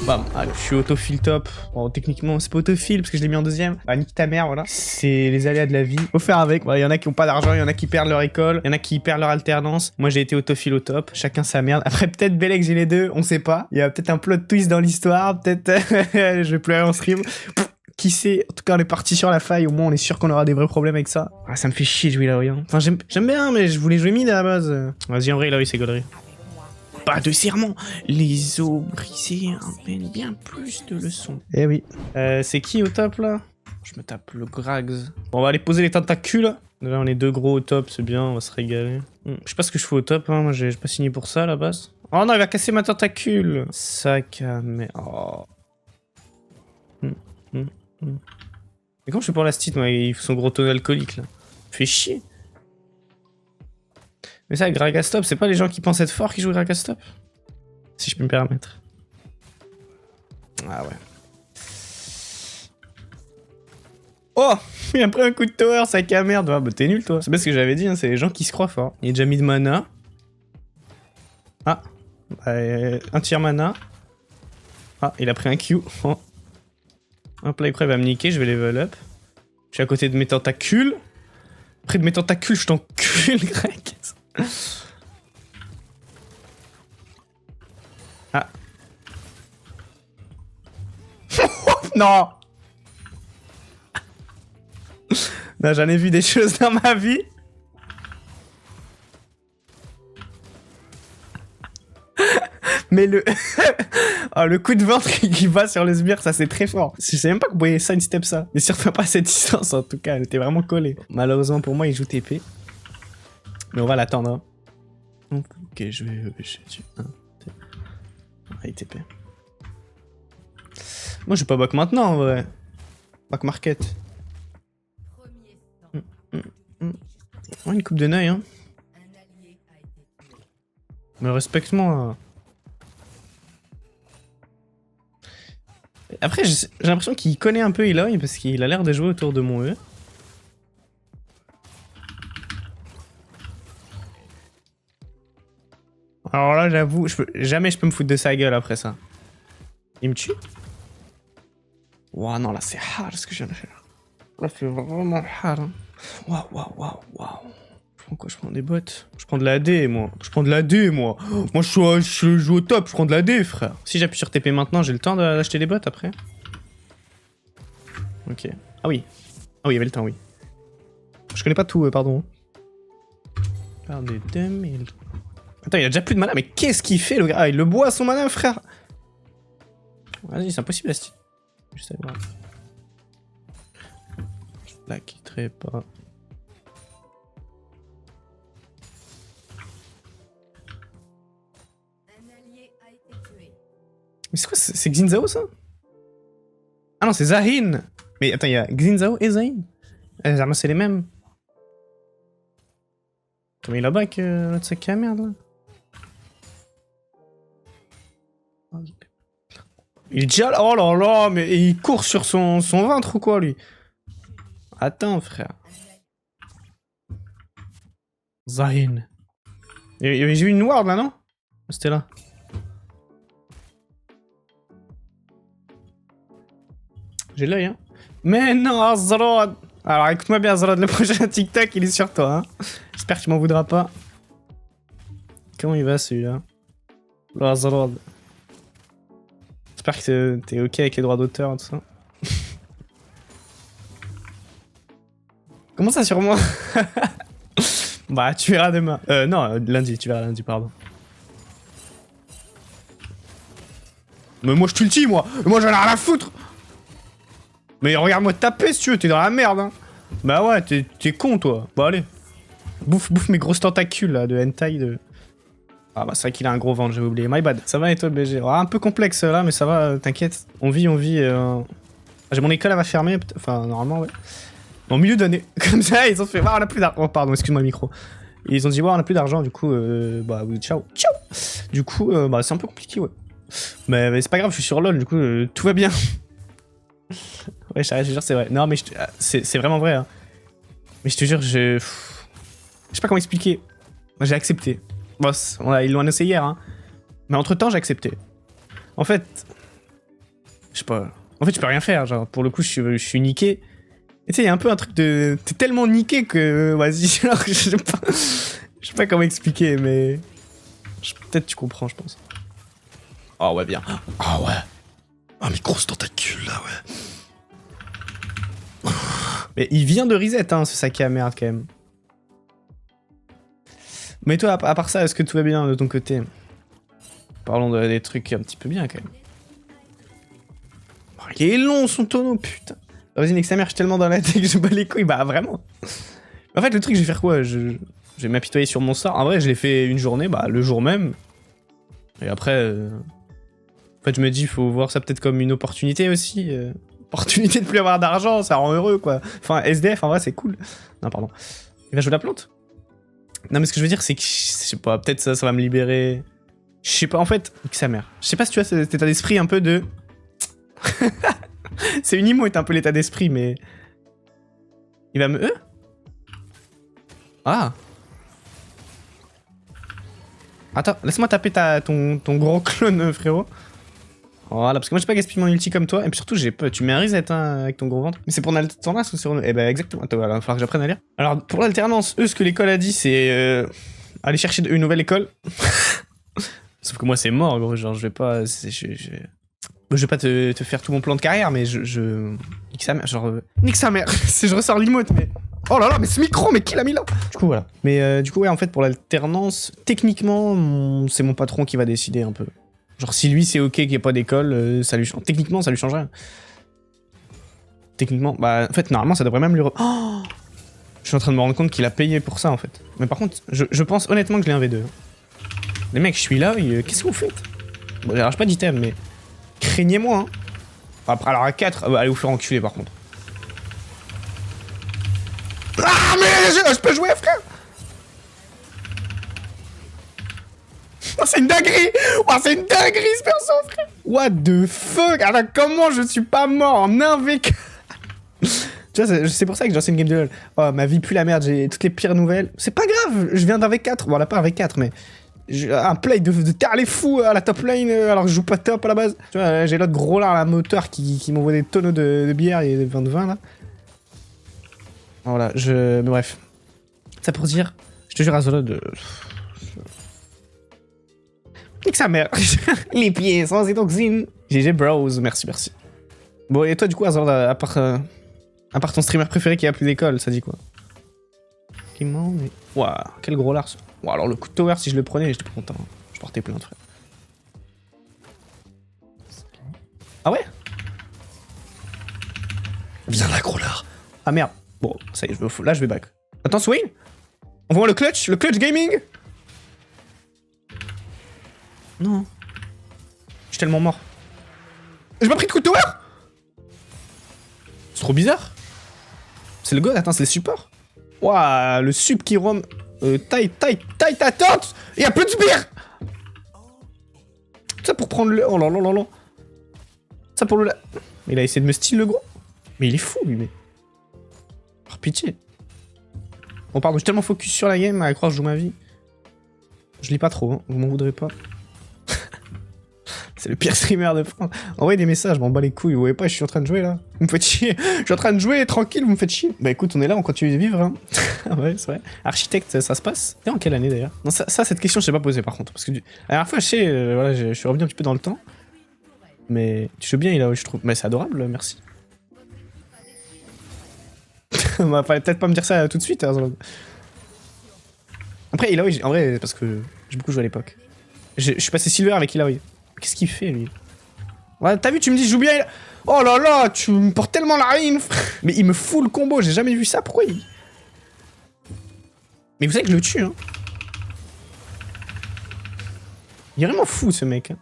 Bam, allez, je suis autofill top. Bon, techniquement, c'est pas autofill parce que je l'ai mis en deuxième. Bah, nique ta mère, voilà. C'est les aléas de la vie. Faut faire avec. Il y en a qui ont pas d'argent, il y en a qui perdent leur école, il y en a qui perdent leur alternance. Moi, j'ai été autofill au top. Chacun sa merde. Après, peut-être Belek, j'ai les deux, on sait pas. Il y a peut-être un plot twist dans l'histoire. Peut-être je vais pleurer en stream. Qui sait? En tout cas, on est parti sur la faille. Au moins, on est sûr qu'on aura des vrais problèmes avec ça. Ah, ça me fait chier de jouer Illaoi. Enfin, j'aime bien, mais je voulais jouer mid à la base. Vas-y, en vrai, Illaoi, c'est gaulerie. Pas de serment. Les os brisés amènent bien plus de leçons. Eh oui. C'est qui au top, là? Je me tape le Grags. Bon, on va aller poser les tentacules. Là, on est deux gros au top, c'est bien, on va se régaler. Je sais pas ce que je fais au top, hein. Moi, j'ai pas signé pour ça, à la base. Oh non, il va casser ma tentacule. Sac à merde. Oh. Mais comment je fais pour la stit, moi? Il faut son gros tonneau alcoolique, là. Fait chier. Mais ça, Gragastop, c'est pas les gens qui pensent être forts qui jouent Gragastop? Si je peux me permettre. Ah ouais. Oh! Il a pris un coup de tower, sac à merde. Ah bah t'es nul, toi. C'est pas ce que j'avais dit, hein, c'est les gens qui se croient forts. Il est déjà mis de mana. Ah. Un tiers mana. Ah, il a pris un Q. Oh. Hop là, après il va me niquer, je vais level up. Je suis à côté de mes tentacules. Près de mes tentacules, je t'encule, Greg. Ah. Non. Non, j'en ai vu des choses dans ma vie. Mais le... oh, le coup de ventre qui va sur le sbire, ça c'est très fort. Je sais même pas que vous voyez sidestep ça. Mais surtout pas à cette distance en tout cas, elle était vraiment collée. Malheureusement pour moi, il joue TP. Mais on va l'attendre. Hein. Ok, je vais... Allez, TP. Moi je vais pas back maintenant en vrai. Back market. Oh, une coupe de neuil hein. Mais respecte-moi. Après, j'ai l'impression qu'il connaît un peu Illaoi parce qu'il a l'air de jouer autour de mon E. Alors là, j'avoue, jamais je peux me foutre de sa gueule après ça. Il me tue? Ouah, non, là, c'est hard ce que je viens de faire. Là, c'est vraiment hard. Hein. Waouh, waouh, waouh, waouh. Je prends quoi? Je prends des bottes. Je prends de la D, moi. Je prends de la D, moi. Moi, je joue au top, je prends de la D, frère. Si j'appuie sur TP maintenant, j'ai le temps d'acheter des bottes après? Ok. Ah oui. Ah oui, il y avait le temps, oui. Je connais pas tout, pardon. Parle des 2000. Attends, il a déjà plus de mana, mais qu'est-ce qu'il fait, le gars? Ah, il le boit son mana, frère. Vas-y, c'est impossible, Asti. Juste à voir. Je la quitterai pas. Mais c'est quoi? C'est Xinzao, ça? Ah non, c'est Zahin. Mais attends, il y a Xinzao et Zahin. Les armes, c'est les mêmes. Comment il a back, notre sac à merde, là? Il est déjà là. Oh là là, mais il court sur son ventre ou quoi, lui? Attends, frère. Zahin. Il y avait eu une ward, là, non? C'était là. J'ai l'œil, hein. Mais non, Azrod. Alors, écoute-moi bien, Azrod, le prochain TikTok, il est sur toi, hein. J'espère que tu m'en voudras pas. Comment il va, celui-là? Le Azrod. J'espère que t'es ok avec les droits d'auteur et tout ça. Comment ça sur moi? Bah, tu verras demain. Non, lundi, tu verras lundi, pardon. Mais moi, je t'ulti, moi. Moi, j'en ai rien à foutre. Mais regarde-moi taper, si tu veux, t'es dans la merde, hein. Bah ouais, t'es con, toi. Bon, allez. Bouffe mes grosses tentacules, là, de hentai, de... Ah bah c'est vrai qu'il a un gros ventre, j'ai oublié. My bad. Ça va et toi, BG? Ah, un peu complexe, là, mais ça va, t'inquiète. On vit. J'ai mon école, elle va fermer, enfin, normalement, ouais. En milieu d'année. Comme ça, ils ont fait, ah, on a plus d'argent. Oh, pardon, excuse-moi le micro. Et ils ont dit, ouais, on a plus d'argent, du coup, bah, ciao. Ciao. Du coup, bah, c'est un peu compliqué, ouais. Mais c'est pas grave, je suis sur LoL, du coup, tout va bien. Ouais, je te jure, c'est vrai. Non, mais c'est vraiment vrai, hein. Mais je te jure, je sais pas comment expliquer. Moi, j'ai accepté. Bon, ils l'ont annoncé hier, hein. Mais entre-temps, j'ai accepté. En fait, Je sais pas. En fait, je peux rien faire, genre, pour le coup, je suis niqué. Et tu sais, il y a un peu un truc de... T'es tellement niqué que... Vas-y, genre, je sais pas... Je sais pas comment expliquer, mais... Peut-être tu comprends, je pense. Oh ouais, bien. Ah ouais. Un grosse tentacule là, ouais. Mais il vient de reset, hein, ce sac à merde, quand même. Mais toi, à part ça, est-ce que tout va bien de ton côté? Parlons des trucs un petit peu bien, quand même. Oh, il est long, son tonneau, putain. Vas-y, nique sa mère, je suis tellement dans la tête que je bats les couilles. Bah, vraiment. En fait, le truc, je vais faire quoi? Je vais m'apitoyer sur mon sort. En vrai, je l'ai fait une journée, bah, le jour même. Et après... En fait, je me dis, il faut voir ça peut-être comme une opportunité aussi. Opportunité de plus avoir d'argent, ça rend heureux, quoi. Enfin, SDF, en vrai, c'est cool. Non, pardon. Il va jouer la plante? Non, mais ce que je veux dire, c'est que, je sais pas, peut-être ça va me libérer. Je sais pas, en fait, que sa mère. Je sais pas si tu as cet état d'esprit un peu de... C'est une emote, un peu l'état d'esprit, mais... Il va me... Ah. Attends, laisse-moi taper ton gros clone, frérot. Voilà, parce que moi j'ai pas gaspillé mon ulti comme toi, et puis surtout tu mets un reset hein, avec ton gros ventre. Mais c'est pour l'alternance ou c'est pour... Eh ben exactement, attends, voilà, il va falloir que j'apprenne à lire. Alors pour l'alternance, eux ce que l'école a dit c'est aller chercher une nouvelle école. Sauf que moi c'est mort gros, genre je vais pas... Je vais pas te faire tout mon plan de carrière, mais nique sa mère, genre... Nique sa mère, je ressors l'emote, mais... Oh là là, mais ce micro, mais qui l'a mis là? Du coup voilà. Mais du coup ouais, en fait pour l'alternance, techniquement, c'est mon patron qui va décider un peu. Genre si lui c'est ok qu'il n'y ait pas d'école, ça lui change. Techniquement ça lui change rien. Techniquement, bah en fait normalement ça devrait même lui... Oh, je suis en train de me rendre compte qu'il a payé pour ça en fait. Mais par contre, je pense honnêtement que je l'ai un V2. Les mecs, je suis là, qu'est-ce que vous faites? Bon j'arrache pas d'item mais... Craignez-moi hein. Après alors à 4, allez vous faire enculer par contre. Ah mais je peux jouer frère. Oh, c'est une dinguerie! Oh, c'est une dinguerie ce perso, frère! What the fuck? Alors, comment je suis pas mort en 1v4? Tu vois, c'est pour ça que j'ai lancé une game de LoL. Oh, ma vie pue la merde, j'ai toutes les pires nouvelles. C'est pas grave, je viens d'un V4. Bon, là, pas un V4, mais... Un play de terre les fous à la top lane, alors que je joue pas top à la base. Tu vois, j'ai l'autre gros là, à la moteur qui m'envoie des tonneaux de bière et des vins de vin, là. Voilà, mais bref. Ça pour dire, je te jure, Azolod... Nique sa mère. Les pieds sans étoxine. GG bros, merci. Bon, et toi, du coup, Azor, à part ton streamer préféré qui a plus d'école, ça dit quoi? Waouh, quel gros lars. Waouh, alors le coup de tower, si je le prenais, j'étais content. Je portais plainte, frère. Ah ouais? Viens là, gros lard. Ah merde. Bon, ça y est, là, je vais back. Attends, Swain? On voit le clutch gaming? Non. Je suis tellement mort. J'ai pas pris de coup de tower? C'est trop bizarre. C'est le god, attends, c'est le support. Ouah, le sup qui roam. Taille ta tente. Y'a plus de sbire. Ça pour prendre le... Oh là là là là. Ça pour le... Il a essayé de me steal le gros. Mais il est fou, lui, mais... Par pitié. Bon, pardon, je suis tellement focus sur la game à croire que je joue ma vie. Je lis pas trop, hein. Vous m'en voudrez pas. C'est le pire streamer de France. Envoyez des messages, m'en bats les couilles. Vous voyez pas, je suis en train de jouer là. Vous me faites chier. Je suis en train de jouer tranquille, vous me faites chier. Bah écoute, on est là, on continue de vivre. Hein. Ouais, c'est vrai. Architecte, ça se passe? T'es en quelle année d'ailleurs? Non, ça, cette question, je sais pas poser par contre. Parce que la dernière fois, je sais, voilà, je suis revenu un petit peu dans le temps. Mais tu joues bien, il a, je trouve. Mais c'est adorable, merci. Bah, fallait peut-être pas me dire ça tout de suite. Hein, après, Ilaoi, en vrai, parce que j'ai beaucoup joué à l'époque. Je suis passé silver avec Ilaoi. Qu'est-ce qu'il fait, lui? Ouais, t'as vu, tu me dis, je joue bien. Oh là là, tu me portes tellement la haine, frère. Mais il me fout le combo, j'ai jamais vu ça. Pourquoi il... Mais vous savez que je le tue, hein. Il est vraiment fou, ce mec. Hein.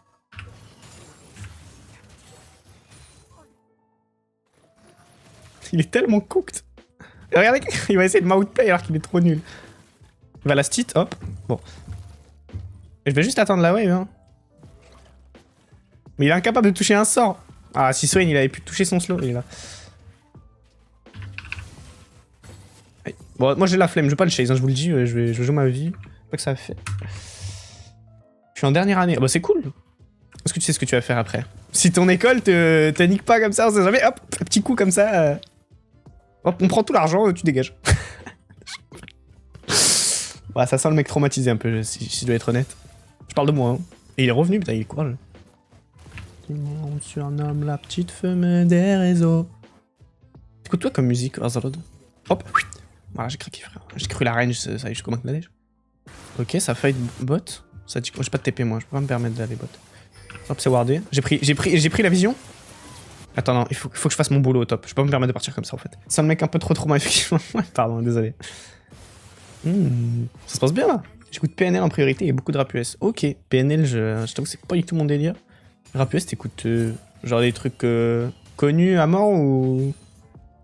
Il est tellement cooked. Et regardez, il va essayer de m'outplay alors qu'il est trop nul. Il va la stit, hop. Bon. Et je vais juste attendre la wave, hein. Mais il est incapable de toucher un sort. Ah, si Swain, il avait pu toucher son slow, il est là. Allez. Bon, moi j'ai la flemme, je vais pas le chase, hein, je vous le dis, je vais jouer ma vie. Pas que ça fait. Je suis en dernière année. Ah bah c'est cool. Est-ce que tu sais ce que tu vas faire après? Si ton école te nique pas comme ça, on sait jamais, hop, un petit coup comme ça. Hop, on prend tout l'argent, tu dégages. Ouais, ça sent le mec traumatisé un peu, si je dois être honnête. Je parle de moi, hein. Et il est revenu, putain, il est courageux. On surnomme la petite femme des réseaux. Écoute-toi comme musique, Azrod. Hop, voilà, j'ai craqué, frère. J'ai cru la range, ça allait jusqu'au Bangladesh. Ok, ça fight bot. Ça dit quoi? J'ai pas de TP, moi, je peux pas me permettre d'aller bot. Hop, c'est wardé. J'ai pris la vision. Attends, non, il faut que je fasse mon boulot au top. Je peux pas me permettre de partir comme ça, en fait. C'est un mec un peu trop trauma, effectivement. Pardon, désolé. Ça se passe bien, là. J'écoute PNL en priorité et beaucoup de rap US. Ok, PNL, je t'avoue que c'est pas du tout mon délire. Rap US, t'écoutes genre des trucs connus à mort ou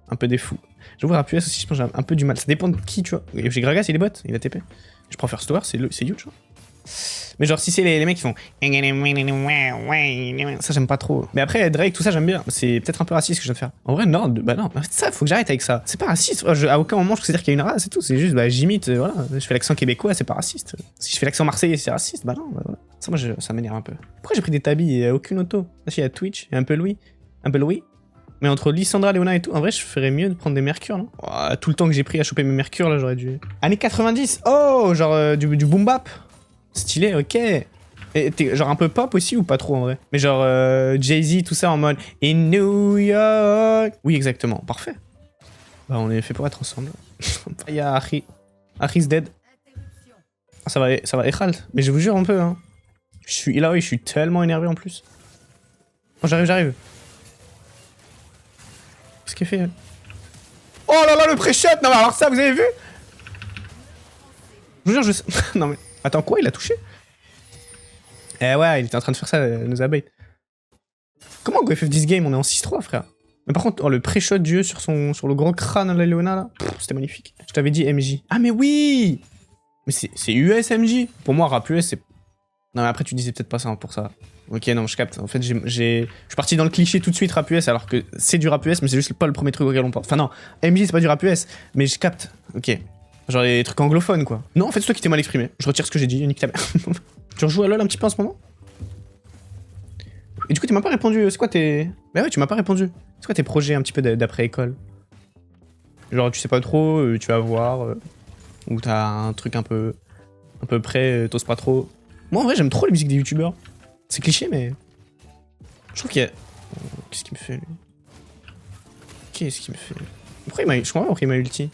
un peu des fous. J'avoue, rap US aussi, je pense que j'ai un peu du mal. Ça dépend de qui, tu vois. J'ai Gragas, il est bot, il a TP. Je préfère Stower, c'est huge, vois. Mais genre, si c'est les mecs qui font. Ça, j'aime pas trop. Mais après, Drake, tout ça, j'aime bien. C'est peut-être un peu raciste ce que je viens de faire. En vrai, non, bah non. En fait, ça, faut que j'arrête avec ça. C'est pas raciste. À aucun moment, je considère qu'il y a une race et tout. C'est juste, bah, j'imite, voilà. Je fais l'accent québécois, c'est pas raciste. Si je fais l'accent marseillais, c'est raciste. Bah non, bah voilà. Ça, moi, ça m'énerve un peu. Pourquoi j'ai pris des tabis? Il y a aucune auto. Là, il y a Twitch, il y a un peu Louis. Un peu Louis. Mais entre Lissandra, Léona et tout, en vrai, je ferais mieux de prendre des mercures, non? Oh, tout le temps que j'ai pris à choper mes mercures, là, j'aurais dû. Années 90. Oh, genre du boom bap. Stylé, ok. Et t'es genre un peu pop aussi ou pas trop en vrai? Mais genre Jay-Z, tout ça en mode In New York. Oui, exactement, parfait. Bah, on est fait pour être ensemble. Il y a Harry. Harry's dead. Ah, ça va, Echalt. Mais je vous jure un peu, hein. Là, oui, je suis tellement énervé en plus. Oh, j'arrive. Qu'est-ce qu'elle fait, elle? Oh là là, le pré-shot! Non, mais alors ça, vous avez vu? Je vous jure, non, mais. Attends, quoi? Il a touché? Eh ouais, il était en train de faire ça, nous abate. Comment GoFF 10 game, on est en 6-3, frère? Mais par contre, oh, le pré-shot du sur le gros crâne de la Léona, là, c'était magnifique. Je t'avais dit MJ. Ah, mais oui! Mais c'est US MJ. Pour moi, rap US, c'est... Non, mais après, tu disais peut-être pas ça pour ça. Ok, non, je capte. En fait, je suis parti dans le cliché tout de suite rap US, alors que c'est du rap US, mais c'est juste pas le premier truc auquel on pense. Enfin, non, MJ, c'est pas du rap US, mais je capte. Ok. Genre les trucs anglophones, quoi. Non, en fait, c'est toi qui t'es mal exprimé. Je retire ce que j'ai dit, nique ta mère. Tu rejoues à LoL un petit peu en ce moment? Et du coup, tu m'as pas répondu. C'est quoi tes... Bah ouais, tu m'as pas répondu. C'est quoi tes projets un petit peu d'après-école? Genre, tu sais pas trop, tu vas voir. Ou t'as un truc un peu près, t'oses pas trop. Moi, en vrai, j'aime trop les musiques des youtubeurs. C'est cliché, mais... Je trouve qu'il y a... Qu'est-ce qu'il me fait, lui? Qu'est-ce qu'il me fait? Pourquoi il m'a... Je comprends pas pourquoi il m'a ulti.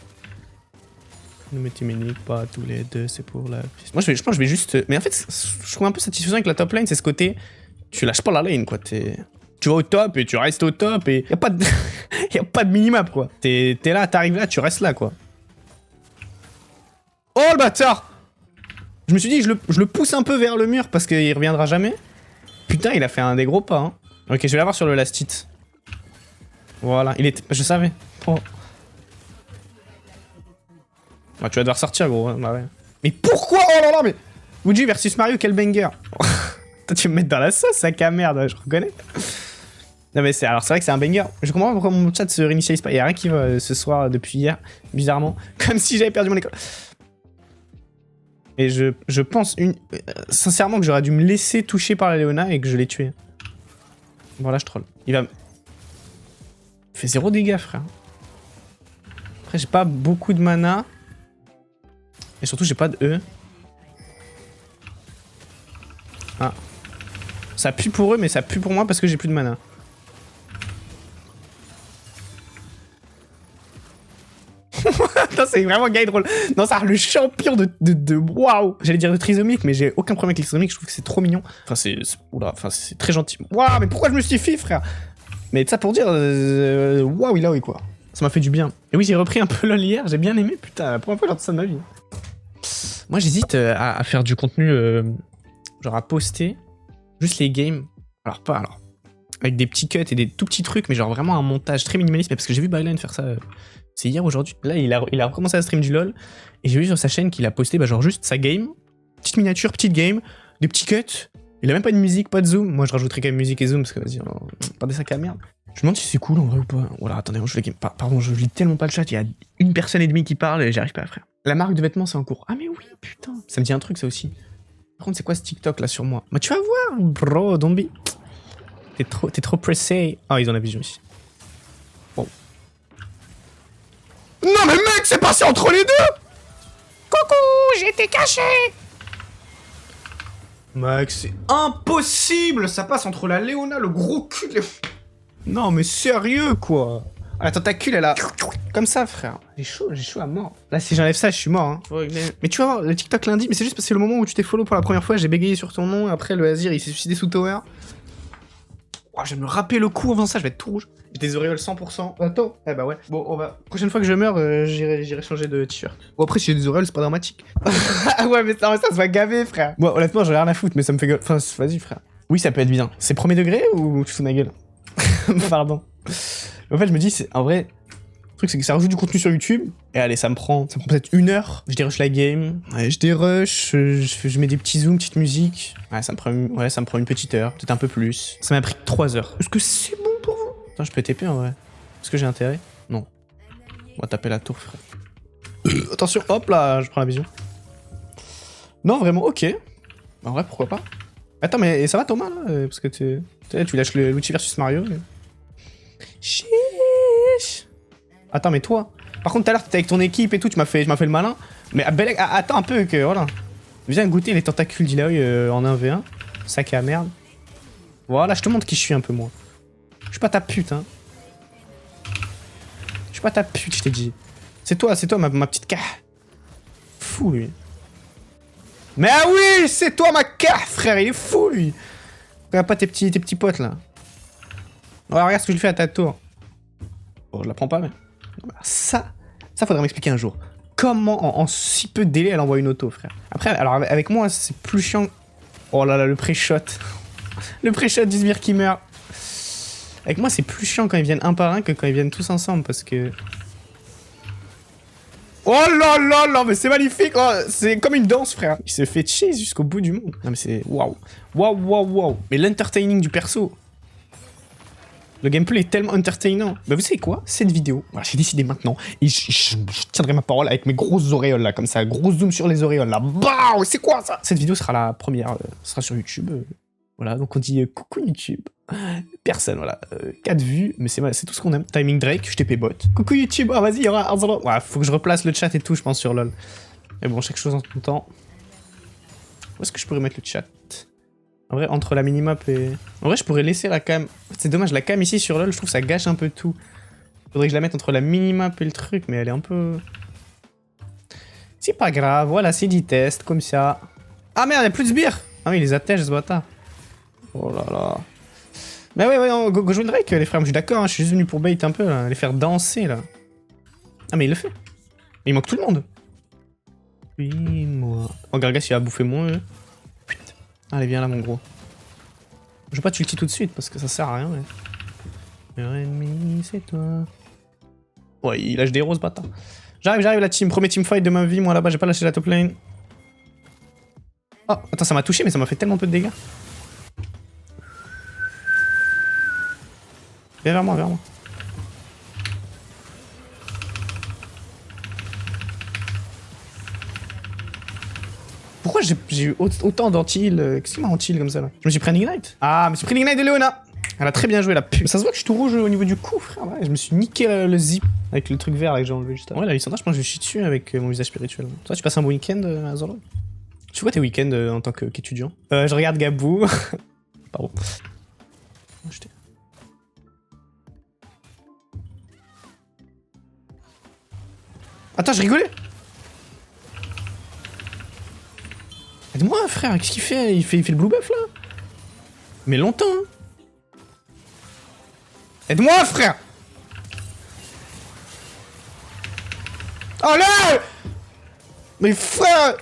Ne me t'immunique pas tous les deux, c'est pour la... Moi, je pense que je vais juste... Mais en fait, je trouve un peu satisfaisant avec la top lane, c'est ce côté... Tu lâches pas la lane, quoi. Tu vas au top et tu restes au top et... Y'a pas de... Y'a pas de minimap, quoi. T'es là, t'arrives là, tu restes là, quoi. Oh, le bâtard! Je me suis dit, je le pousse un peu vers le mur parce qu'il reviendra jamais. Putain, il a fait un des gros pas, hein. Ok, je vais l'avoir sur le last hit. Voilà, il était... Je savais. Oh. Bah, tu vas devoir sortir, gros. Hein. Bah ouais. Mais pourquoi? Oh là là, mais... Wuji versus Mario, quel banger. Toi, tu me mets dans la sauce, sac à merde, je reconnais. Non, mais c'est vrai que c'est un banger. Je comprends pas pourquoi mon chat se réinitialise pas. Il y a rien qui va ce soir depuis hier, bizarrement. Comme si j'avais perdu mon école. Et je pense sincèrement que j'aurais dû me laisser toucher par la Léona et que je l'ai tué. Voilà, je troll. Il fait 0 dégâts, frère. Après, j'ai pas beaucoup de mana. Et surtout, j'ai pas de E. Ah. Ça pue pour eux, mais ça pue pour moi parce que j'ai plus de mana. Attends, c'est vraiment gay drôle. Non, ça, le champion de waouh. J'allais dire de trisomique, mais j'ai aucun problème avec les trisomiques. Je trouve que c'est trop mignon. Enfin, c'est très gentil. Waouh, mais pourquoi je me suis fait, frère? Mais ça pour dire, waouh, il a oui, quoi. Ça m'a fait du bien. Et oui, j'ai repris un peu LOL hier. J'ai bien aimé, putain, la première fois que j'entends ça de ma vie. Moi, j'hésite à faire du contenu, genre à poster juste les games. Alors, avec des petits cuts et des tout petits trucs, mais genre vraiment un montage très minimaliste. Mais parce que j'ai vu Byline faire ça. C'est hier, aujourd'hui. Là, il a recommencé à stream du LoL. Et j'ai vu sur sa chaîne qu'il a posté genre juste sa game. Petite miniature, petite game. Des petits cuts. Il a même pas de musique, pas de zoom. Moi, je rajouterais quand même musique et zoom parce que vas-y, pas des sacs à merde. Je me demande si c'est cool en vrai ou pas. Voilà, attendez, je game. Pardon, je lis tellement pas le chat. Il y a une personne et demie qui parle et j'y arrive pas, frère. La marque de vêtements, c'est en cours. Ah, mais oui, putain. Ça me dit un truc, ça aussi. Par contre, c'est quoi ce TikTok là sur moi? Mais tu vas voir, bro, don't be... T'es trop pressé. Ah, ils ont la vision ici. Bon. Non mais mec, c'est passé entre les deux! Coucou, j'ai été caché! Mec, c'est impossible! Ça passe entre la Léona, le gros cul de... Non mais sérieux quoi! Ah, la tentacule elle a... Comme ça frère. J'ai chaud à mort. Là si j'enlève ça je suis mort hein. Mais tu vas voir, le TikTok lundi, mais c'est juste parce que c'est le moment où tu t'es follow pour la première fois, j'ai bégayé sur ton nom, et après le Azir il s'est suicidé sous tower. Oh, je vais me râper le cou en faisant ça, je vais être tout rouge. J'ai des auréoles 100%. Attends. Eh bah ouais. Bon, on va... Prochaine fois que je meurs, j'irai changer de t-shirt. Bon après si j'ai des auréoles c'est pas dramatique. Ah ouais mais ça se va gaver frère. Moi honnêtement j'en ai rien à foutre mais ça me fait gueule. Enfin vas-y frère. Oui ça peut être bien. C'est premier degré ou tu fous ma gueule? Pardon. En fait je me dis c'est en vrai... Le truc c'est que ça rajoute du contenu sur YouTube. Et allez ça me prend peut-être 1 heure. Je dérush la game. Ouais, je dérush, je mets des petits zooms, petite musique. Ouais ça me prend une petite heure, peut-être un peu plus. Ça m'a pris 3 heures. Est-ce que c'est bon pour vous? Attends je peux TP en vrai. Est-ce que j'ai intérêt? Non. On va taper la tour frère. Attention, hop là, je prends la vision. Non vraiment ok. En vrai pourquoi pas. Attends mais ça va Thomas là? Parce que tu lâches l'outil versus Mario. Mais... Chiche. Attends mais toi. Par contre tout à l'heure t'étais avec ton équipe et tout, tu m'as fait le malin. Mais attends un peu que voilà. Viens goûter les tentacules d'Ilaoi en 1v1. Sac à merde. Voilà, je te montre qui je suis un peu moi. Je suis pas ta pute hein. Je suis pas ta pute, je t'ai dit. C'est toi ma petite ca. Fou lui. Mais ah oui, c'est toi ma ca, frère, il est fou lui. Regarde pas tes petits potes là. Ouais, regarde ce que je fais à ta tour. Bon, je la prends pas mais. Ça faudrait m'expliquer un jour. Comment en si peu de délai elle envoie une auto, frère. Après, alors avec moi, c'est plus chiant. Oh là là, le pré-shot. Le pré-shot du sbire qui meurt. Avec moi, c'est plus chiant quand ils viennent un par un que quand ils viennent tous ensemble parce que... Oh là là là, mais c'est magnifique. Oh, c'est comme une danse, frère. Il se fait cheese jusqu'au bout du monde. Non mais c'est... Waouh. Waouh, waouh, waouh. Mais l'entertaining du perso... Le gameplay est tellement entertainant. Bah vous savez quoi? Cette vidéo, voilà, j'ai décidé maintenant, et je tiendrai ma parole avec mes grosses auréoles là, comme ça, gros zoom sur les auréoles là. Bah, c'est quoi ça? Cette vidéo sera la première, sera sur YouTube. Voilà, donc on dit coucou YouTube. Personne, voilà. 4 vues, mais c'est tout ce qu'on aime. Timing Drake, je TP bot. Coucou YouTube, ah vas-y, il y aura un... Ouais, faut que je replace le chat et tout, je pense, sur LoL. Mais bon, chaque chose en son temps. Où est-ce que je pourrais mettre le chat? En vrai, entre la minimap et... En vrai, je pourrais laisser la cam... C'est dommage, la cam ici sur LoL, je trouve que ça gâche un peu tout. Faudrait que je la mette entre la minimap et le truc, mais elle est un peu... C'est pas grave, voilà, c'est du test, comme ça. Ah merde, il y a plus de sbires. Ah oui, il les attèche, ce bâtard. Oh là là. Mais ouais, go jouer Drake, les frères, je suis d'accord, hein, je suis juste venu pour bait un peu, là, les faire danser, là. Ah mais il le fait. Mais il manque tout le monde. Oui, moi... Oh, Gargas, il va bouffer moins, Putain. Allez, viens là, mon gros. Je veux pas t'ulti tout de suite, parce que ça sert à rien, mais... Leur ennemi, c'est toi. Ouais, il lâche des roses, bâtard. J'arrive, la team. Premier teamfight de ma vie, moi, là-bas, j'ai pas lâché la top lane. Oh, attends, ça m'a touché, mais ça m'a fait tellement peu de dégâts. Viens vers moi, Pourquoi j'ai eu autant d'anti-heal? Qu'est-ce qui m'a anti-heal comme ça là? Je me suis pris un ignite? Ah, je me suis pris l'ignite de Léona! Elle a très bien joué la pub. Ça se voit que je suis tout rouge au niveau du cou, frère. Ouais, je me suis niqué le zip avec le truc vert là que j'ai enlevé juste avant. Ouais, la Lissandra, je pense que je vais chier dessus avec mon visage spirituel. Toi, tu passes un bon week-end à Zorlo? Tu fais quoi tes week-ends en tant qu'étudiant? Je regarde Gabou. Pardon. Attends, je rigolais! Aide-moi, frère, qu'est-ce qu'il fait? Il fait le blue buff là? Mais longtemps, hein? Aide-moi, frère! Oh là! Mais frère!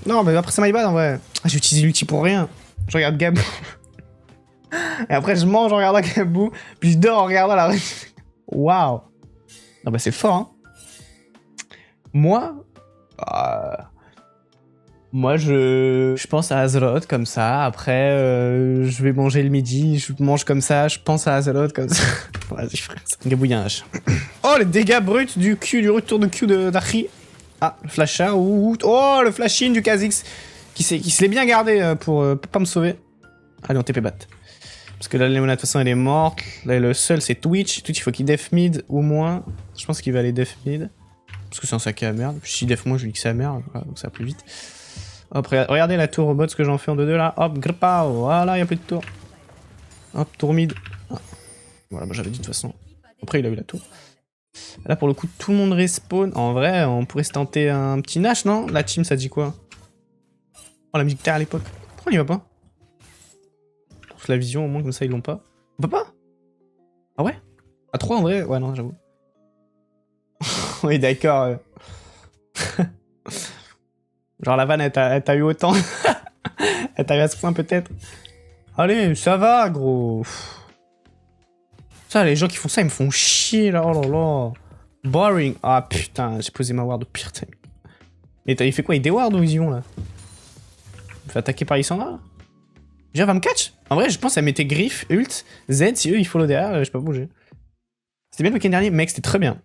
Non, mais après, c'est my bad en vrai. Ah, j'ai utilisé l'outil pour rien. Je regarde Gabou. Et après, je mange en regardant Gabou. Puis je dors en regardant la. Waouh! Non, bah, c'est fort, hein? Moi, je pense à Azeroth comme ça. Après, je vais manger le midi. Je mange comme ça. Je pense à Azeroth comme ça. Vas-y, frère. C'est un gabouillage. Oh, les dégâts bruts du retour de Q d'Archi. Ah, le flash out. Oh, le flash-in du Kha'Zix qui se l'est bien gardé pour pas me sauver. Allez, on TP bat. Parce que là, Léona, de toute façon, elle est morte. Là, le seul, c'est Twitch. Twitch, il faut qu'il def mid au moins. Je pense qu'il va aller def mid. Parce que c'est un sac à merde. Puis si def moi, je lui dis que c'est à merde. Voilà, donc ça va plus vite. Hop, regardez la tour robot, ce que j'en fais en 2-2 là. Hop, gripao. Voilà, il n'y a plus de tour. Hop, tour mid. Ah. Voilà, bah, j'avais dit de toute façon. Après, il a eu la tour. Là, pour le coup, tout le monde respawn. En vrai, on pourrait se tenter un petit Nash, non? La team, ça dit quoi? Oh, la musique terre à l'époque. Pourquoi on y va pas? Pour la vision, au moins, comme ça, ils l'ont pas. On peut pas? Ah ouais? À 3 en vrai? Ouais, non, j'avoue. Oui, d'accord. Genre, la vanne, elle t'a eu autant. Elle t'a eu à ce point, peut-être. Allez, ça va, gros. Ça, les gens qui font ça, ils me font chier, là. Oh là là. Boring. Ah, putain, j'ai posé ma ward au pire time. Mais il fait quoi? Il déward ou Vision, là? Il fait attaquer par Lissandra, là? Déjà, va me catch? En vrai, je pense qu'elle mettait Griff, Ult, Z, si eux, ils follow derrière, je peux pas bouger. C'était bien le week-end dernier, mec, c'était très bien.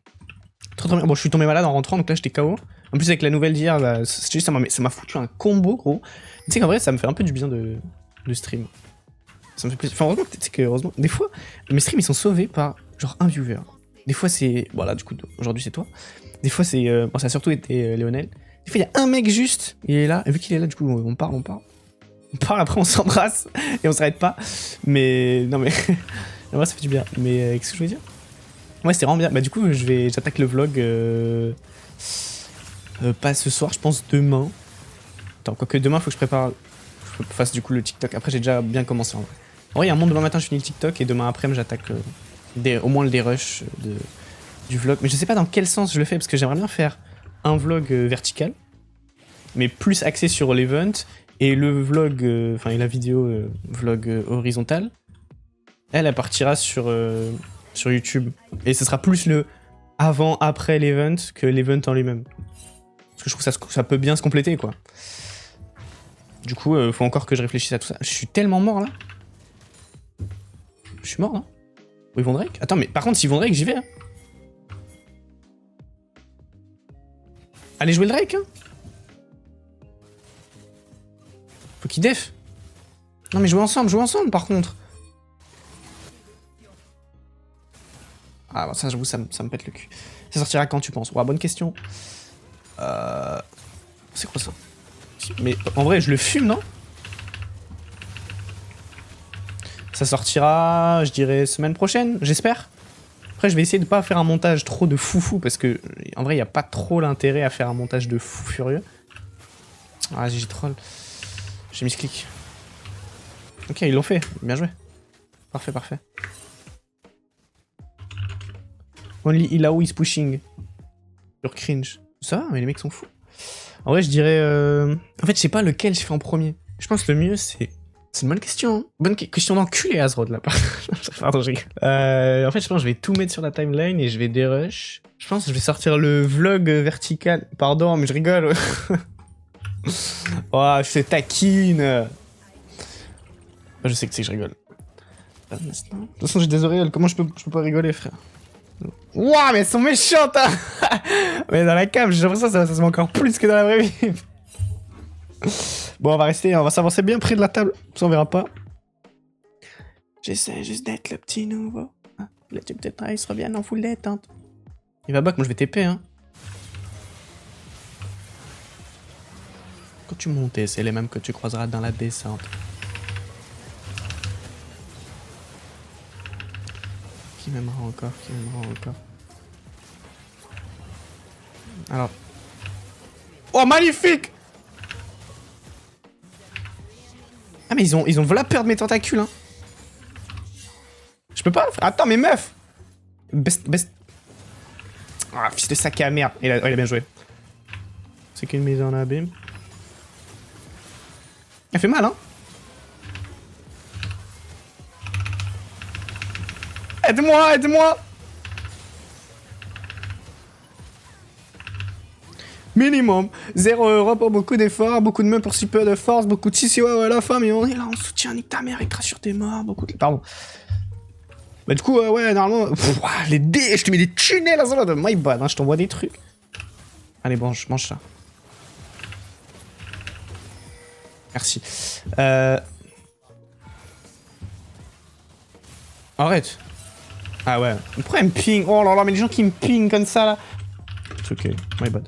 Très bien. Bon, je suis tombé malade en rentrant, donc là, j'étais KO. En plus, avec la nouvelle d'hier, là, ça m'a foutu un combo, gros. Tu sais qu'en vrai, ça me fait un peu du bien de stream. Ça me fait plaisir. Enfin, heureusement, tu sais que, heureusement, des fois, mes streams, ils sont sauvés par, genre, un viewer. Des fois, c'est... Voilà, du coup, aujourd'hui, c'est toi. Des fois, c'est... Bon, ça a surtout été Léonel. Des fois, il y a un mec juste, il est là. Et vu qu'il est là, du coup, on parle. On parle, après, on s'embrasse. Et on s'arrête pas. Mais... Non, mais... En vrai, ça fait du bien. Mais qu'est-ce que je veux dire? Ouais, c'était vraiment bien. Bah, du coup, j'attaque le vlog... pas ce soir, je pense demain. Attends, quoique demain, faut que je prépare... Je fasse, du coup, le TikTok. Après, j'ai déjà bien commencé, en vrai. En vrai, il y a un monde demain matin, je finis le TikTok. Et demain après, j'attaque... au moins le dérush du vlog. Mais je sais pas dans quel sens je le fais, parce que j'aimerais bien faire un vlog vertical, mais plus axé sur l'event, et le vlog, enfin et la vidéo vlog horizontal, elle partira sur YouTube. Et ce sera plus le avant-après l'event que l'event en lui-même. Parce que je trouve que ça peut bien se compléter, quoi. Du coup, faut encore que je réfléchisse à tout ça. Je suis tellement mort, là. Je suis mort, là. Ou ils vont Drake? Attends, mais par contre, s'ils vont Drake, j'y vais. Hein. Allez jouer le Drake, hein. Faut qu'ils def. Non, mais jouez ensemble, par contre. Ah, bon, ça, j'avoue, ça me pète le cul. Ça sortira quand, tu penses? Ouais, bonne question. C'est quoi ça? Mais en vrai, je le fume, non? Ça sortira, je dirais, semaine prochaine, j'espère. Après, je vais essayer de pas faire un montage trop de foufou, parce que, en vrai, il n'y a pas trop l'intérêt à faire un montage de fou furieux. Ah, j'ai troll. J'ai mis ce clic. Ok, ils l'ont fait. Bien joué. Parfait, parfait. Only Ilao is pushing. Sur cringe. Ça va, mais les mecs sont fous. En vrai, je dirais... En fait, je sais pas lequel je fais en premier. Je pense que le mieux, c'est... C'est une bonne question. Hein. Bonne question d'enculé, Azrod, là. Pardon, je rigole. En fait, je pense que je vais tout mettre sur la timeline et je vais dérush. Je pense que je vais sortir le vlog vertical. Pardon, mais je rigole. Oh, je suis taquine. Je sais que c'est que je rigole. De toute façon, j'ai des oreilles. Comment je peux pas rigoler, frère? Ouah, mais elles sont méchantes, hein. Mais dans la cam, j'ai l'impression que ça se met encore plus que dans la vraie vie. Bon, on va s'avancer bien près de la table. Ça, on verra pas. J'essaie juste d'être le petit nouveau. Le type de travail se revient en full détente. Il va back, moi je vais TP, hein. Quand tu montes, c'est les mêmes que tu croiseras dans la descente. Qui m'aimera encore? Alors... Oh, magnifique! Ah, mais ils ont volé la peur de mes tentacules, hein. Je peux pas... Attends, mais meuf! Best... Ah, fils de sac à merde. Il a bien joué. C'est qu'une mise en abîme. Elle fait mal, hein. Aide-moi! Minimum 0 € pour beaucoup d'efforts, beaucoup de mains pour si peu de force, beaucoup de si ouais, à la fin, mais on est là, on soutient, nique ta mère, écrase sur tes morts, beaucoup de... Pardon. Bah du coup, ouais, normalement... Pff, les dés, je te mets des tunnels à ça, de my bad, hein, je t'envoie des trucs. Allez, bon, je mange ça. Merci. Arrête. Ah ouais. Pourquoi elle me ping? Oh là là, mais les gens qui me ping comme ça là. Ok, my bad.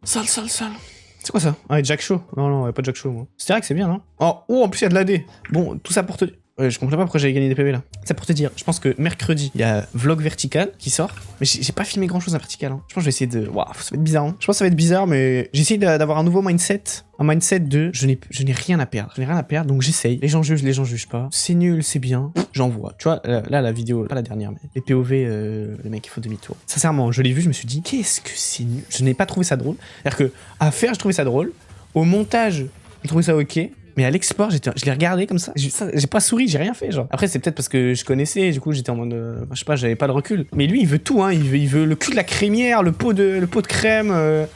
Sale. C'est quoi ça? Ah, Jack Shaw. Non, pas Jack Shaw moi. C'est vrai que c'est bien, non? Oh, en plus il y a de l'AD. Bon, tout ça pour te... Ouais, je comprends pas pourquoi j'avais gagné des PV là. Ça pour te dire, je pense que mercredi, il y a Vlog Vertical qui sort. Mais j'ai pas filmé grand chose à Vertical. Hein. Je pense que je vais essayer de... Waouh, ça va être bizarre. Hein. Je pense que ça va être bizarre, mais j'essaie d'avoir un nouveau mindset. Un mindset de je n'ai rien à perdre. Je n'ai rien à perdre, donc j'essaye. Les gens jugent pas. C'est nul, c'est bien. J'envoie. Tu vois, là, la vidéo, pas la dernière, mais les POV, les mecs, ils font demi-tour. Sincèrement, je l'ai vu, je me suis dit, qu'est-ce que c'est nul. Je n'ai pas trouvé ça drôle. C'est-à-dire que, à faire, je trouvais ça drôle. Au montage, je trouvais ça ok. Mais à l'export, je l'ai regardé comme ça. J'ai pas souri, j'ai rien fait, genre. Après, c'est peut-être parce que je connaissais, du coup, j'étais en mode, je sais pas, j'avais pas le recul. Mais lui, il veut tout, hein. Il veut le cul de la crémière, le pot de crème.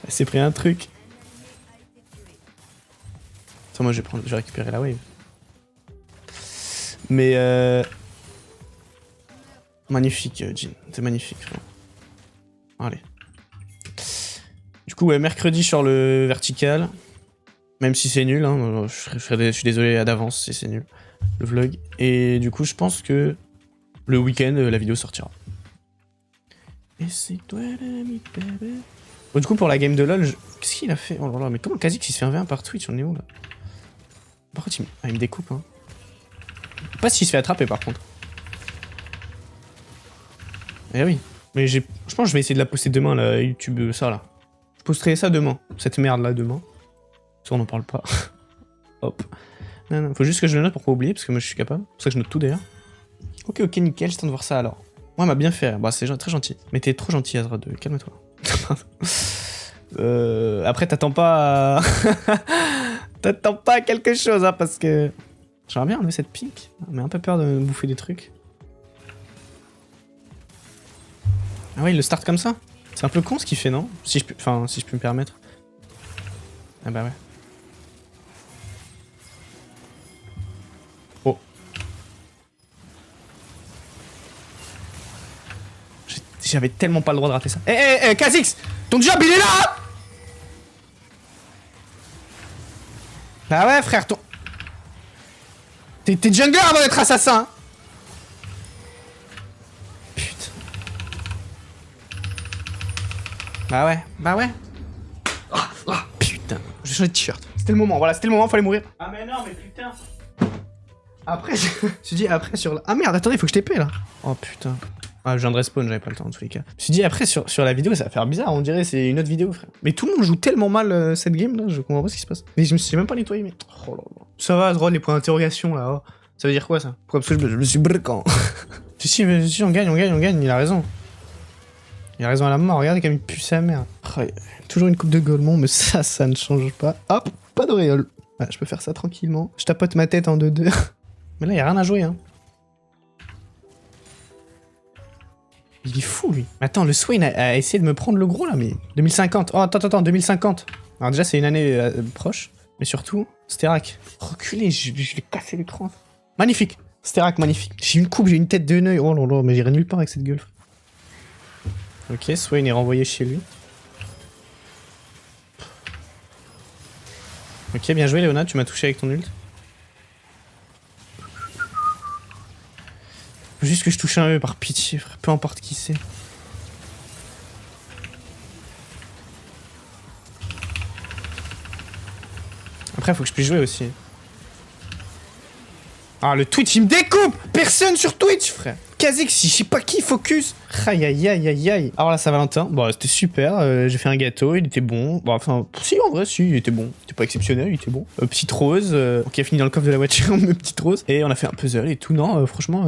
Il s'est pris un truc. Attends, moi, je vais récupérer la wave. Mais magnifique, Jin. C'est magnifique, frère. Allez. Du coup, ouais, mercredi sur le vertical. Même si c'est nul, hein. Je suis désolé d'avance si c'est nul. Le vlog. Et du coup, je pense que le week-end, la vidéo sortira. Et c'est toi l'ami, bébé. Bon, du coup, pour la game de LoL, qu'est-ce qu'il a fait? Oh là là, mais comment Kha'Zix il se fait un V1 par Twitch? On est où là? Par contre, il me découpe, hein. Pas s'il se fait attraper par contre. Eh oui. Mais je pense que je vais essayer de la poster demain, là, YouTube, ça là. Je posterai ça demain. Cette merde là, demain. Ça, on n'en parle pas. Hop. Non, faut juste que je le note pour pas oublier, parce que moi je suis capable. C'est pour ça que je note tout d'ailleurs. Ok, nickel, j'attends de voir ça alors. Moi, m'a bien fait. Bah, c'est très gentil. Mais t'es trop gentil, Azra 2. Calme-toi. Après, t'attends pas à... T'attends pas à quelque chose, hein, parce que... J'aimerais bien enlever cette pique, mais un peu peur de me bouffer des trucs. Ah ouais, il le start comme ça? C'est un peu con ce qu'il fait, non? Si je peux me permettre. Ah bah ouais. Oh. J'avais tellement pas le droit de rater ça. Eh, Kha'Zix! Ton job, il est là! Bah ouais, frère, T'es jungler avant d'être assassin! Putain. Bah ouais. Putain, je vais changer de t-shirt. C'était le moment, voilà, c'était le moment, fallait mourir. Ah mais non, mais putain. Après, je me suis dit, après sur la... Ah merde, attendez, faut que je TP là. Oh putain. Ah, je viens de respawn, j'avais pas le temps en tous les cas. Je me suis dit, après, sur la vidéo, ça va faire bizarre, on dirait c'est une autre vidéo, frère. Mais tout le monde joue tellement mal cette game là, je comprends pas ce qui se passe. Mais je me suis même pas nettoyé, mais... Oh là là. Ça va, droit, les points d'interrogation là, oh. Ça veut dire quoi ça? Pourquoi? Parce que je me suis briquant. si, on gagne, il a raison. Il a raison à la mort, regardez comme il pue sa mère. Oh, toujours une coupe de Golemon, mais ça ne change pas. Hop, pas d'auréole. Ouais, je peux faire ça tranquillement. Je tapote ma tête en 2-2. Mais là, il y a rien à jouer, hein. Il est fou, lui. Attends, le Swain a essayé de me prendre le gros, là, mais... 2050. Oh, attends, 2050. Alors déjà, c'est une année proche. Mais surtout, Sterak. Reculé, je vais casser l'écran. Magnifique. Sterak, magnifique. J'ai une coupe, j'ai une tête de nœud. Oh là là, mais j'irai nulle part avec cette gueule. Ok, Swain est renvoyé chez lui. Ok, bien joué, Léona, tu m'as touché avec ton ult. Faut juste que je touche un E par pitié, frère. Peu importe qui c'est. Après, faut que je puisse jouer aussi. Ah, le Twitch, il me découpe! Personne sur Twitch, frère! Kha'Zix, je sais pas qui focus. Aïe aïe aïe aïe aïe. Alors là, Saint-Valentin, bon, c'était super. J'ai fait un gâteau, il était bon. Bon, enfin, si, en vrai, si, il était bon. Il était pas exceptionnel, il était bon. Petite rose, qui a fini dans le coffre de la voiture, petite rose. Et on a fait un puzzle et tout. Non, franchement,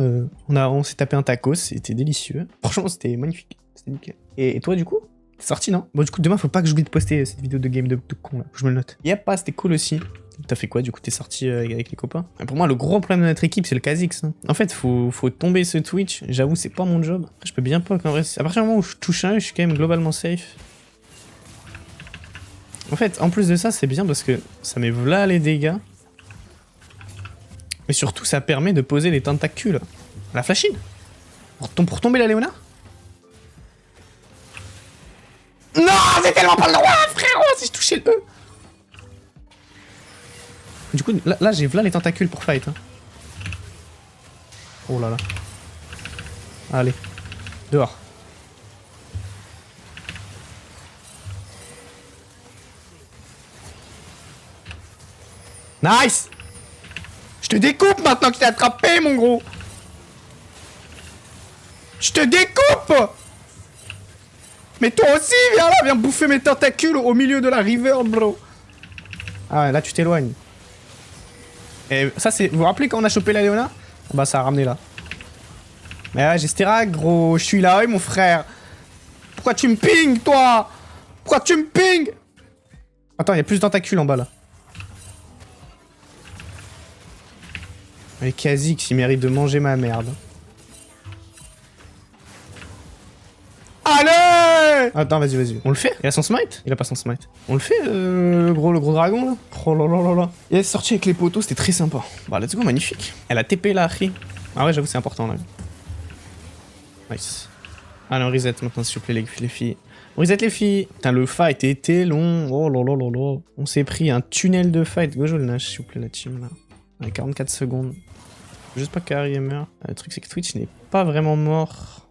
on s'est tapé un tacos, c'était délicieux. Franchement, c'était magnifique. C'était nickel. Et toi, du coup? C'est sorti, non? Bon, du coup, demain, faut pas que j'oublie de poster cette vidéo de game de con là. Faut que je me le note. Yep, pas, c'était cool aussi. T'as fait quoi du coup? T'es sorti avec les copains? Pour moi, le gros problème de notre équipe, c'est le Kha'Zix. Hein. En fait, faut tomber ce Twitch. J'avoue, c'est pas mon job. Je peux bien pas qu'en vrai. À partir du moment où je touche un, je suis quand même globalement safe. En fait, en plus de ça, c'est bien parce que ça met là les dégâts. Mais surtout, ça permet de poser les tentacules à la flashine. Pour tomber la Léona. tellement pas le droit, frérot, si je touchais le E. Du coup, là j'ai là les tentacules pour fight. Hein. Oh là là. Allez, dehors. Nice! Je te découpe maintenant que je t'ai attrapé, mon gros! Je te découpe! Mais toi aussi, viens là, viens bouffer mes tentacules au milieu de la river, bro! Ah ouais, là tu t'éloignes. Et ça c'est... Vous vous rappelez quand on a chopé la Léona? Bah ça a ramené là. Mais ouais, j'ai Styrac, gros, je suis là, oui mon frère! Pourquoi tu me ping, toi? Pourquoi tu me ping? Attends, il y a plus de tentacules en bas là. Et Kha'Zix, il mérite de manger ma merde. Allez! Attends, vas-y, vas-y. On le fait? Il a son smite? Il a pas son smite. On le fait, le gros dragon, là? Oh là là là là. Il est sorti avec les poteaux, c'était très sympa. Bah, let's go, magnifique. Elle a TP là, Harry. Ah ouais, j'avoue, c'est important, là. Nice. Allez, on reset maintenant, s'il vous plaît, les filles. On reset les filles. Putain, le fight était long. Oh là là là là. On s'est pris un tunnel de fight. Go, je le nage, s'il vous plaît, la team, là. Avec 44 secondes. Juste pas qu'Harry meurt. Le truc, c'est que Twitch n'est pas vraiment mort.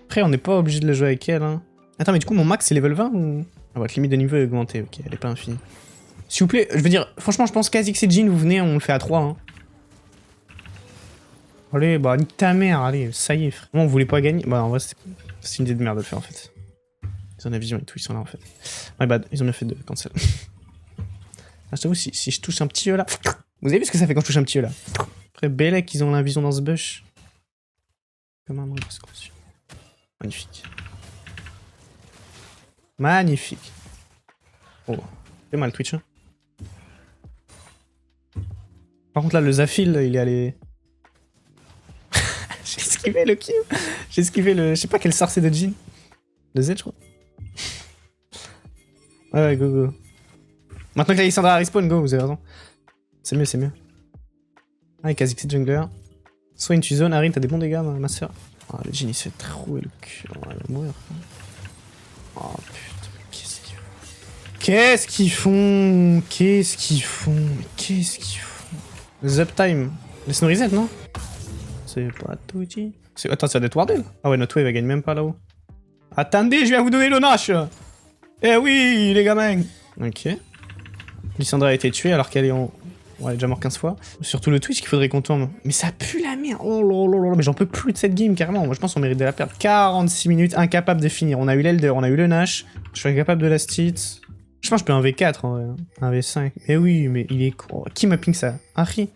Après, on n'est pas obligé de le jouer avec elle. Hein. Attends, mais du coup, mon max, c'est level 20 ou... Ah, votre limite de niveau est augmentée. Ok, elle est pas infinie. S'il vous plaît, je veux dire, franchement, je pense qu'Kha'Zix et Jhin, vous venez, on le fait à 3. Hein. Allez, bah, nique ta mère, allez, ça y est, frère. Moi, on voulait pas gagner. Bah, en vrai, c'est une idée de merde de le faire, en fait. Ils ont la vision et tout, ils sont là, en fait. My bad, ils ont bien fait de cancel. Ah, je t'avoue, si je touche un petit E là... Vous avez vu ce que ça fait quand je touche un petit E là? Après, Belek, ils ont la vision dans ce bush. Comme un nombre conscient. Magnifique. Magnifique. Oh, fait mal Twitch. Hein. Par contre là, le Zafil, il est allé... J'ai esquivé le kill. J'ai esquivé le... Je sais pas quel sort c'est de Jhin. Le Z, je crois. Ouais, go, go. Maintenant que Alexandra respawn, go, vous avez raison. C'est mieux, c'est mieux. Ah, Kha'Zix c'est jungler. Soit une zone, Harry, t'as des bons dégâts, ma soeur. Ah, le Jhin il se fait trouer le cul. Oh, il va mourir. Oh putain, qu'est-ce qu'ils font? Qu'est-ce qu'ils font? Qu'est-ce qu'ils font? Mais qu'est-ce qu'ils font? Les uptime. Laisse-nous reset, non? C'est pas tout dit. Attends, ça doit être wardé là. Ah ouais, notre wave elle gagne même pas là-haut. Attendez, je viens vous donner le Nash. Eh oui, les gamins. Ok. Lissandra a été tuée alors qu'elle est en... Ouais, elle est déjà mort 15 fois. Surtout le Twitch qu'il faudrait qu'on tourne. Mais ça pue la merde. Oh là là là. Mais j'en peux plus de cette game carrément. Moi je pense qu'on mérite de la perdre. 46 minutes, incapable de finir. On a eu l'Elder, on a eu le Nash. Je suis incapable de la stit. Je pense que je peux un V4 en vrai. Un V5. Mais oui, mais il est... Oh, qui m'a ping ça? Harry.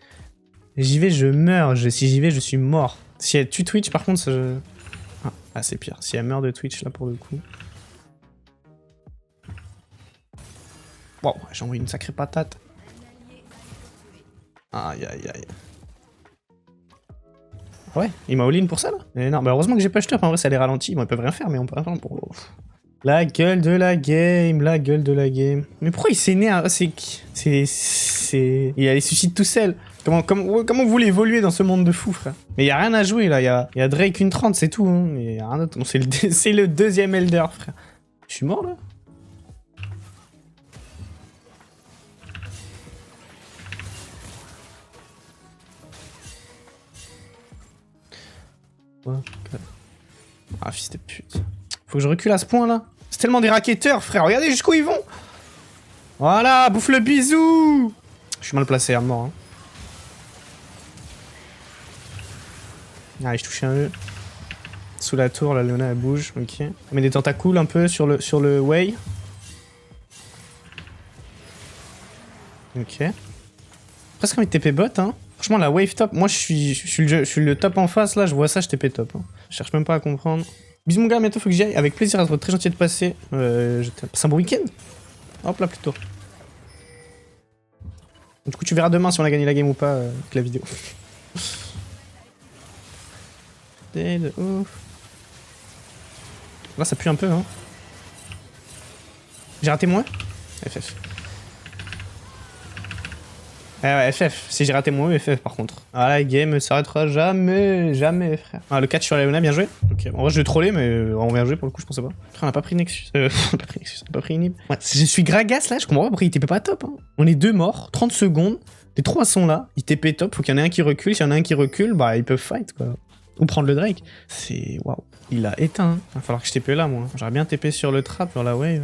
J'y vais, je meurs. Si j'y vais, je suis mort. Si elle tue Twitch, par contre, ça... Ah, c'est pire. Si elle meurt de Twitch, là, pour le coup. Bon, j'ai envoyé une sacrée patate. Aïe, aïe, aïe. Ouais, il m'a all-in pour ça, là. Mais non, bah heureusement que j'ai pas acheté. En vrai, ça les ralentit. Bon, ils peuvent rien faire, mais on peut rien faire pour... La gueule de la game, la gueule de la game. Mais pourquoi il s'est né à... C'est... Il a les suicides tout seul. Comment vous voulez évoluer dans ce monde de fou, frère? Mais y a rien à jouer, là. Y a Drake une 30, c'est tout. Hein. Y a rien d'autre. Bon, c'est le deuxième Elder, frère. Je suis mort, là? Ouais, okay. Ah, fils de pute. Faut que je recule à ce point, là. C'est tellement des racketteurs, frère. Regardez jusqu'où ils vont. Voilà, bouffe le bisou. Je suis mal placé à mort. Hein. Allez, je touche un E. Sous la tour, la Léona, elle bouge. Ok. On met des tentacules un peu sur le way. Ok. Presque envie de TP bot, hein. Franchement, la wave top, moi je suis le top en face, là, je vois ça, je TP top. Hein. Je cherche même pas à comprendre. Bisous mon gars, bientôt faut que j'y aille. Avec plaisir, ça serait très gentil de passer. C'est un bon week-end. Hop là, plutôt. Du coup, tu verras demain si on a gagné la game ou pas avec la vidéo. De ouf. Là, ça pue un peu, hein. J'ai raté moins FF. Ouais, FF. Si j'ai raté mon E, FF par contre. Ah, la game s'arrêtera jamais, jamais, frère. Ah, le catch sur Leona, bien joué. Ok, en vrai, je vais troller, mais on bien joué pour le coup, je pensais pas. Frère, on a pas pris Nexus. On a pas pris Nexus, on a pas pris Inhib. Ouais, je suis Gragas là, je comprends pas pourquoi il TP pas top. Hein. On est 2 morts, 30 secondes. Les 3 sont là, ils TP top, faut qu'il y en ait un qui recule. S'il y en a un qui recule, bah ils peuvent fight quoi. Ou prendre le Drake. C'est. Waouh. Il a éteint. Va falloir que je TP là, moi. J'aurais bien TP sur le trap, sur la wave.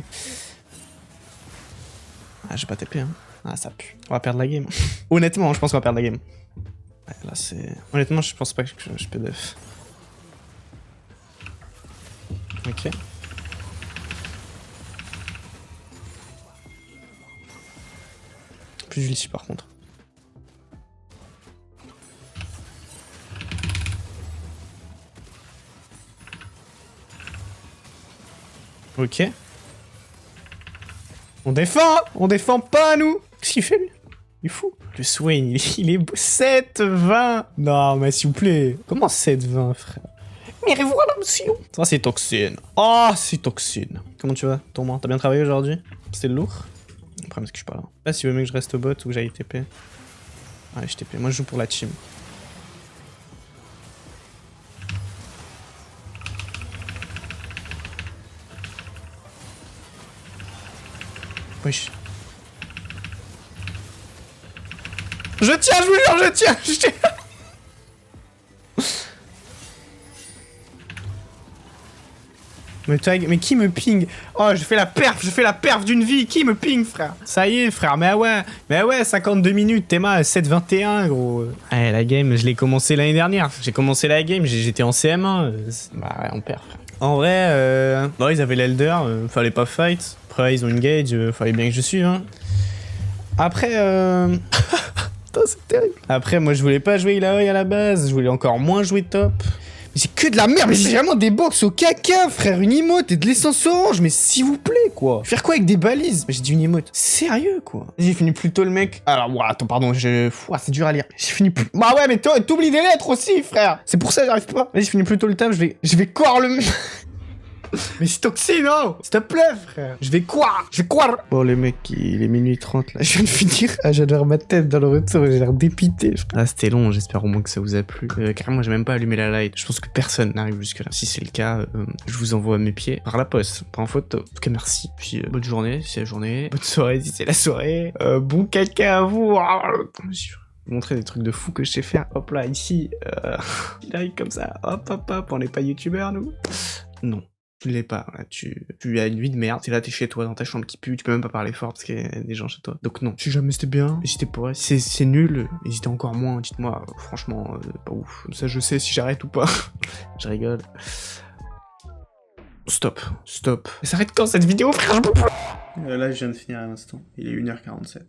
Ah, j'ai pas TP, hein. Ah, ça pue. On va perdre la game. Honnêtement, je pense qu'on va perdre la game. Ouais, là, c'est... Honnêtement, je pense pas que je peux def. Ok. Plus d'ulti, par contre. Ok. On défend pas, nous. Qu'est-ce qu'il fait, lui? Il est fou. Le Swain, il est 7-20. Non, mais s'il vous plaît. Comment 7-20, frère? Mais voilà, monsieur. Ça, c'est toxine. Oh, c'est toxine. Comment tu vas, Thomas? T'as bien travaillé aujourd'hui? C'était lourd? Le problème, c'est que je suis pas là. Là, si tu veux mieux que je reste au bot ou que j'aille TP. Ouais, je TP. Moi, je joue pour la team. Wesh. Je tiens, je vous jure, je tiens. Mais qui me ping? Oh, je fais la perf d'une vie. Qui me ping, frère? Ça y est, frère. Mais ouais, 52 minutes. Théma 7-21, gros. Ouais, la game, je l'ai commencé l'année dernière. J'ai commencé la game, j'étais en CM1. Bah ouais, on perd, frère. En vrai, bon, ils avaient l'Elder, fallait pas fight. Après, ils ont une gauge, fallait bien que je suive. Hein. Après, Putain, c'est terrible. Après, moi, je voulais pas jouer Ilaoi à la base. Je voulais encore moins jouer top. Mais c'est que de la merde, mais c'est vraiment des box au caca, frère, une emote et de l'essence orange, mais s'il vous plaît, quoi. Faire quoi avec des balises? J'ai dit une emote. Sérieux, quoi. J'ai fini plus tôt le mec. Alors, ouais, attends, pardon, c'est dur à lire. J'ai fini plus... Bah ouais, mais t'oublies des lettres aussi, frère. C'est pour ça que j'arrive pas. Vas-y, j'ai fini plus tôt le taf, je vais croire le... Mais c'est toxique, non? S'il te plaît, frère. Je vais croire. Bon, les mecs, il est minuit 30, là. Je viens de finir. Ah, j'ai l'air ma tête dans le retour. J'ai l'air dépité, frère. Ah, c'était long. J'espère au moins que ça vous a plu. Carrément, j'ai même pas allumé la light. Je pense que personne n'arrive jusque-là. Si c'est le cas, je vous envoie mes pieds par la poste. Pas en photo. En tout cas, merci. Puis, bonne journée si c'est la journée. Bonne soirée si c'est la soirée. Bon caca à vous. Je vais vous montrer des trucs de fou que je sais faire. Hop là, ici. Il arrive comme ça. Hop, hop, hop. On n'est pas youtubeurs, nous. Non. Tu l'es pas, là, tu as une vie de merde, t'es là, t'es chez toi, dans ta chambre qui pue, tu peux même pas parler fort parce qu'il y a des gens chez toi. Donc non, si jamais c'était bien, n'hésitez pas, si c'est nul, hésitez encore moins, dites-moi, franchement, pas ouf. Comme ça je sais si j'arrête ou pas. Je rigole. Stop. Ça s'arrête quand cette vidéo, frère, je peux pas. Là je viens de finir à l'instant, il est 1h47.